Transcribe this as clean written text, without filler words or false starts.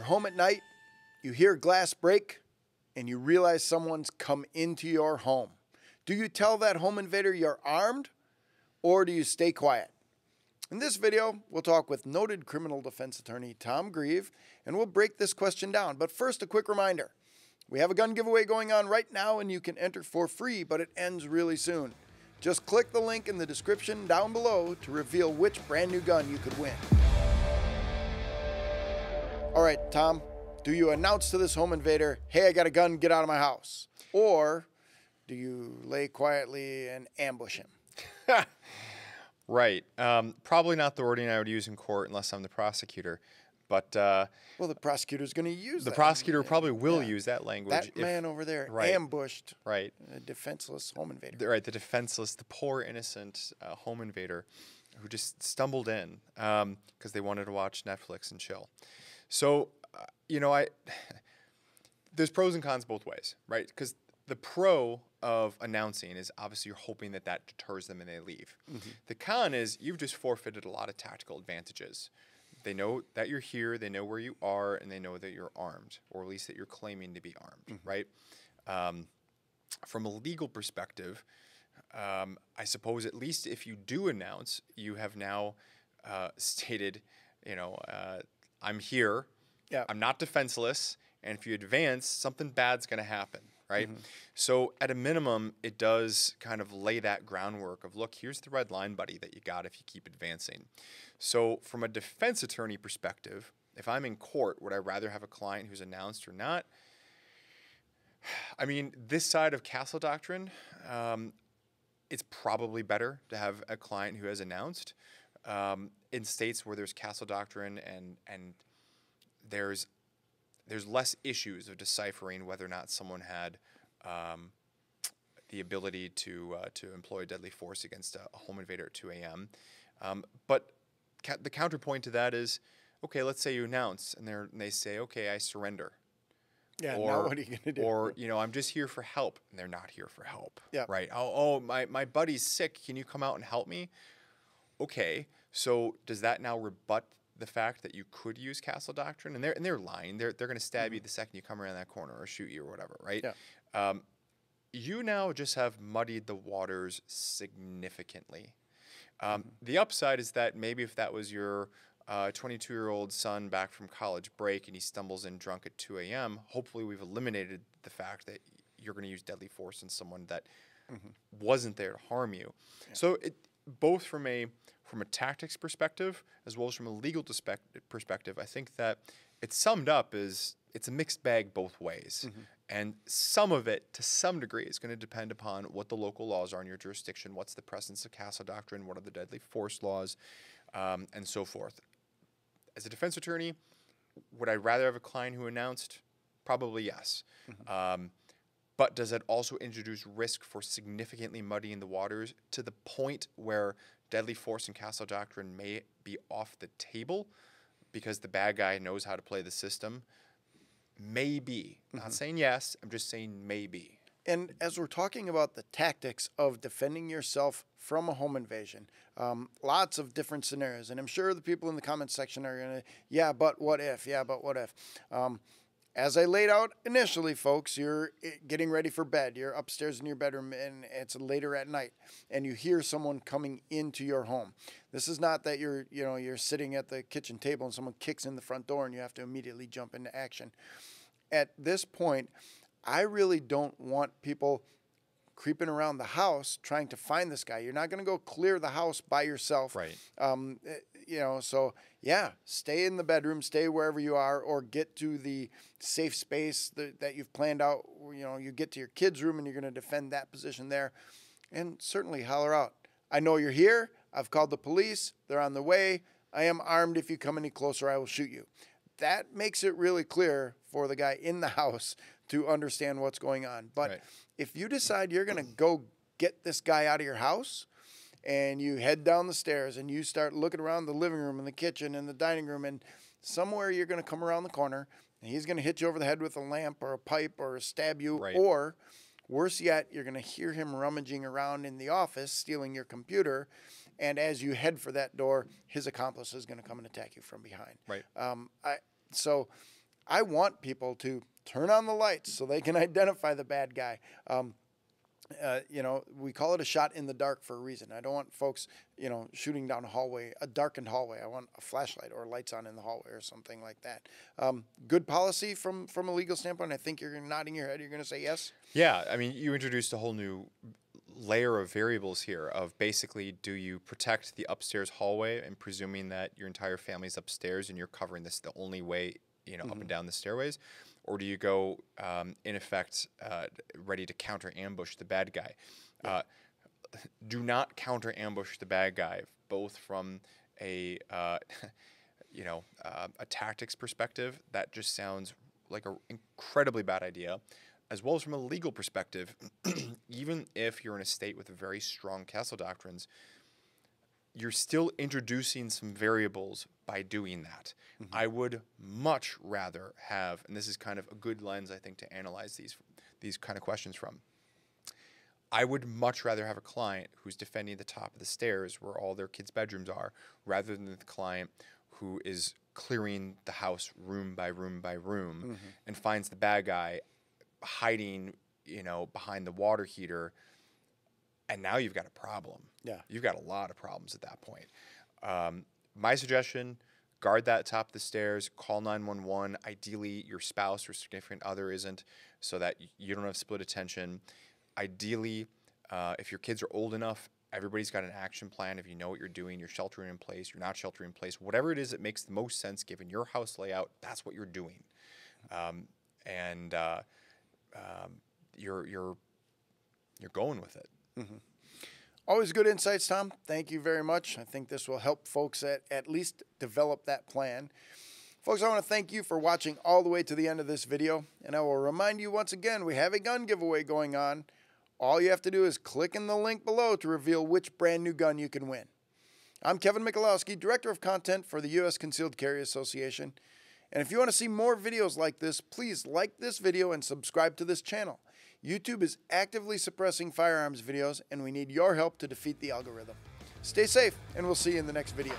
home at night, you hear a glass break, and you realize someone's come into your home. Do you tell that home invader you're armed, or do you stay quiet? In this video, we'll talk with noted criminal defense attorney Tom Grieve, and we'll break this question down. But first, a quick reminder. We have a gun giveaway going on right now, and you can enter for free, but it ends really soon. Just click the link in the description down below to reveal which brand new gun you could win. All right, Tom, do you announce to this home invader, hey, I got a gun, get out of my house? Or do you lay quietly and ambush him? Right. Probably not the wording I would use in court unless I'm the prosecutor. But well, the prosecutor's going to use the that. prosecutor probably will use that language. That man over there ambushed a defenseless home invader. Right, the defenseless, the poor innocent home invader who just stumbled in because they wanted to watch Netflix and chill. So, there's pros and cons both ways, right? Because the pro of announcing is obviously you're hoping that that deters them and they leave. Mm-hmm. The con is you've just forfeited a lot of tactical advantages. They know that you're here, they know where you are, and they know that you're armed, or at least that you're claiming to be armed, right? From a legal perspective, I suppose at least if you do announce, you have now stated, I'm here, I'm not defenseless, and if you advance, something bad's going to happen, right? Mm-hmm. So at a minimum, it does kind of lay that groundwork of, look, here's the red line, buddy, that you got if you keep advancing. So from a defense attorney perspective, if I'm in court, would I rather have a client who's announced or not? I mean, this side of castle doctrine, it's probably better to have a client who has announced. In states where there's castle doctrine and there's less issues of deciphering whether or not someone had the ability to employ deadly force against a home invader at 2 a.m. But the counterpoint to that is, okay, let's say you announce and they say, okay, I surrender. Yeah, now what are you going to do? Or, I'm just here for help, and they're not here for help. Yeah. Right? Oh, my buddy's sick. Can you come out and help me? Okay, so does that now rebut the fact that you could use castle doctrine? And they're lying. They're going to stab you the second you come around that corner or shoot you or whatever, right? Yeah. You now just have muddied the waters significantly. The upside is that maybe if that was your 22-year-old son back from college break and he stumbles in drunk at 2 a.m., hopefully we've eliminated the fact that you're going to use deadly force on someone that wasn't there to harm you. Yeah. So both from a tactics perspective as well as from a legal perspective, I think that it's summed up as it's a mixed bag both ways. Mm-hmm. And some of it, to some degree, is going to depend upon what the local laws are in your jurisdiction, what's the presence of castle doctrine, what are the deadly force laws, and so forth. As a defense attorney, would I rather have a client who announced? Probably yes. Mm-hmm. But does it also introduce risk for significantly muddying the waters to the point where deadly force and castle doctrine may be off the table because the bad guy knows how to play the system? Maybe. Not saying yes, I'm just saying maybe. And as we're talking about the tactics of defending yourself from a home invasion, lots of different scenarios. And I'm sure the people in the comments section are going to, yeah, but what if? Yeah, but what if? As I laid out initially, folks, you're getting ready for bed. You're upstairs in your bedroom, and it's later at night, and you hear someone coming into your home. This is not that you're sitting at the kitchen table and someone kicks in the front door and you have to immediately jump into action. At this point, I really don't want people creeping around the house trying to find this guy. You're not going to go clear the house by yourself. Right. So yeah, stay in the bedroom, stay wherever you are, or get to the safe space that you've planned out. You get to your kid's room and you're going to defend that position there, and certainly holler out, I know you're here. I've called the police. They're on the way. I am armed. If you come any closer, I will shoot you. That makes it really clear for the guy in the house to understand what's going on. But if you decide you're going to go get this guy out of your house and you head down the stairs and you start looking around the living room and the kitchen and the dining room, and somewhere you're going to come around the corner and he's going to hit you over the head with a lamp or a pipe or stab you, or worse yet, you're going to hear him rummaging around in the office stealing your computer, and as you head for that door, his accomplice is going to come and attack you from behind. Right. So I want people to turn on the lights so they can identify the bad guy. You know, we call it a shot in the dark for a reason. I don't want folks, you know, shooting down a hallway, a darkened hallway. I want a flashlight or lights on in the hallway or something like that. Good policy from a legal standpoint. I think you're nodding your head. You're going to say yes? Yeah. I mean, you introduced a whole new layer of variables here of basically, do you protect the upstairs hallway and presuming that your entire family's upstairs and you're covering this the only way, you know, up and down the stairways? Or do you go, in effect, ready to counter ambush the bad guy? Do not counter ambush the bad guy, both from a, you know, a tactics perspective. That just sounds like an incredibly bad idea, as well as from a legal perspective. Even if you're in a state with very strong castle doctrines, you're still introducing some variables by doing that. I would much rather have, and this is kind of a good lens, I think, to analyze these kind of questions from. I would much rather have a client who's defending the top of the stairs where all their kids' bedrooms are, rather than the client who is clearing the house room by room by room and finds the bad guy hiding, you know, behind the water heater. And now you've got a problem. Yeah. You've got a lot of problems at that point. My suggestion, guard that top of the stairs, call 911. Ideally, your spouse or significant other isn't, so that you don't have split attention. Ideally, if your kids are old enough, everybody's got an action plan. If you know what you're doing, you're sheltering in place, you're not sheltering in place. Whatever it is that makes the most sense given your house layout, that's what you're doing. You're going with it. Always good insights, Tom. Thank you very much. I think this will help folks at least develop that plan. Folks, I want to thank you for watching all the way to the end of this video. And I will remind you once again, we have a gun giveaway going on. All you have to do is click in the link below to reveal which brand new gun you can win. I'm Kevin Michalowski, Director of Content for the U.S. Concealed Carry Association. And if you want to see more videos like this, please like this video and subscribe to this channel. YouTube is actively suppressing firearms videos, and we need your help to defeat the algorithm. Stay safe, and we'll see you in the next video.